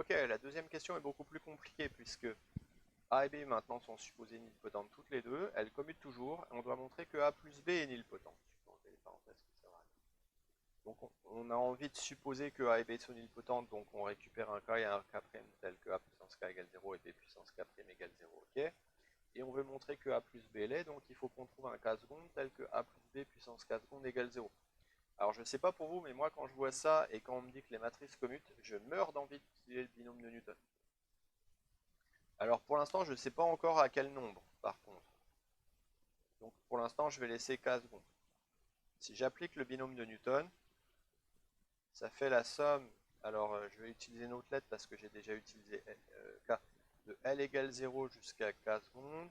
Ok, la deuxième question est beaucoup plus compliquée puisque A et B maintenant sont supposées nilpotentes toutes les deux, elles commutent toujours, et on doit montrer que A plus B est nilpotent. Je peux enlever les parenthèses qui servent à rien. Donc on a envie de supposer que A et B sont nilpotentes, donc on récupère un K et un K' tel que A puissance K égale 0 et B puissance K' égale 0, ok. Et on veut montrer que A plus B l'est, donc il faut qu'on trouve un K seconde tel que A plus B puissance K seconde égale 0. Alors je ne sais pas pour vous, mais moi quand je vois ça et quand on me dit que les matrices commutent, je meurs d'envie d'utiliser le binôme de Newton. Alors pour l'instant, je ne sais pas encore à quel nombre, par contre. Donc pour l'instant, je vais laisser K secondes. Si j'applique le binôme de Newton, ça fait la somme, alors je vais utiliser une autre lettre parce que j'ai déjà utilisé K, de L égale 0 jusqu'à K secondes,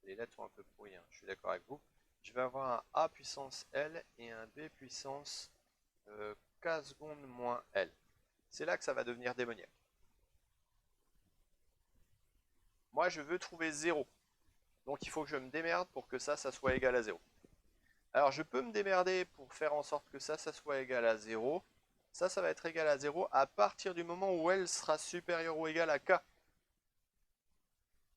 les lettres sont un peu pourries, hein, je suis d'accord avec vous. Je vais avoir un A puissance L et un B puissance K secondes moins L. C'est là que ça va devenir démoniaque. Moi, je veux trouver 0. Donc il faut que je me démerde pour que ça soit égal à 0. Alors je peux me démerder pour faire en sorte que ça soit égal à 0. Ça va être égal à 0 à partir du moment où L sera supérieur ou égal à K.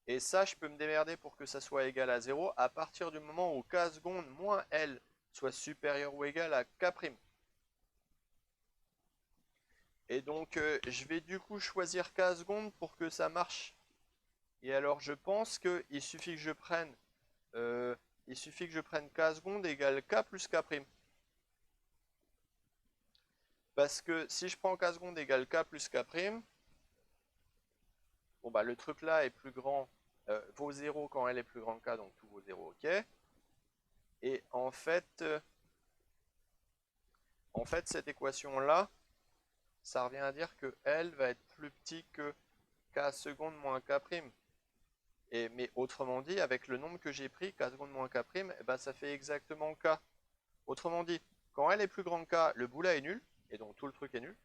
Et ça, je peux me démerder pour que ça soit égal à 0 à partir du moment où K seconde moins L soit supérieur ou égal à K'. Et donc, je vais du coup choisir K secondes pour que ça marche. Et alors, je pense qu'il suffit que je prenne K secondes égale K plus K'. Parce que si je prends K secondes égale K plus K', bon bah le truc là est plus grand, vaut 0 quand L est plus grand que K, donc tout vaut 0, ok. Et en fait cette équation là, ça revient à dire que L va être plus petit que K seconde moins K'. Mais autrement dit, avec le nombre que j'ai pris, K seconde moins K', eh ben, ça fait exactement K. Autrement dit, quand L est plus grand que K, le bout là est nul, et donc tout le truc est nul.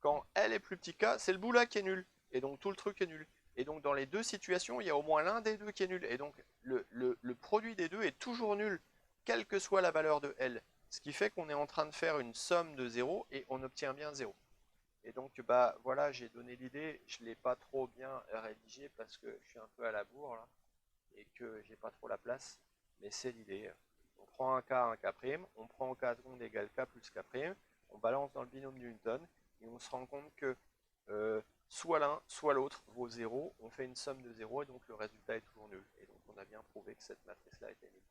Quand L est plus petit K, c'est le bout là qui est nul, et donc tout le truc est nul. Et donc dans les deux situations, il y a au moins l'un des deux qui est nul, et donc le produit des deux est toujours nul, quelle que soit la valeur de L. Ce qui fait qu'on est en train de faire une somme de 0, et on obtient bien 0. Et donc, bah voilà, j'ai donné l'idée, je ne l'ai pas trop bien rédigé parce que je suis un peu à la bourre là, et que j'ai pas trop la place, mais c'est l'idée. On prend un K', on prend K seconde égale K plus K', on balance dans le binôme Newton, et on se rend compte que soit l'un, soit l'autre vaut 0, on fait une somme de 0, et donc le résultat est toujours nul. Et donc on a bien prouvé que cette matrice-là était nulle.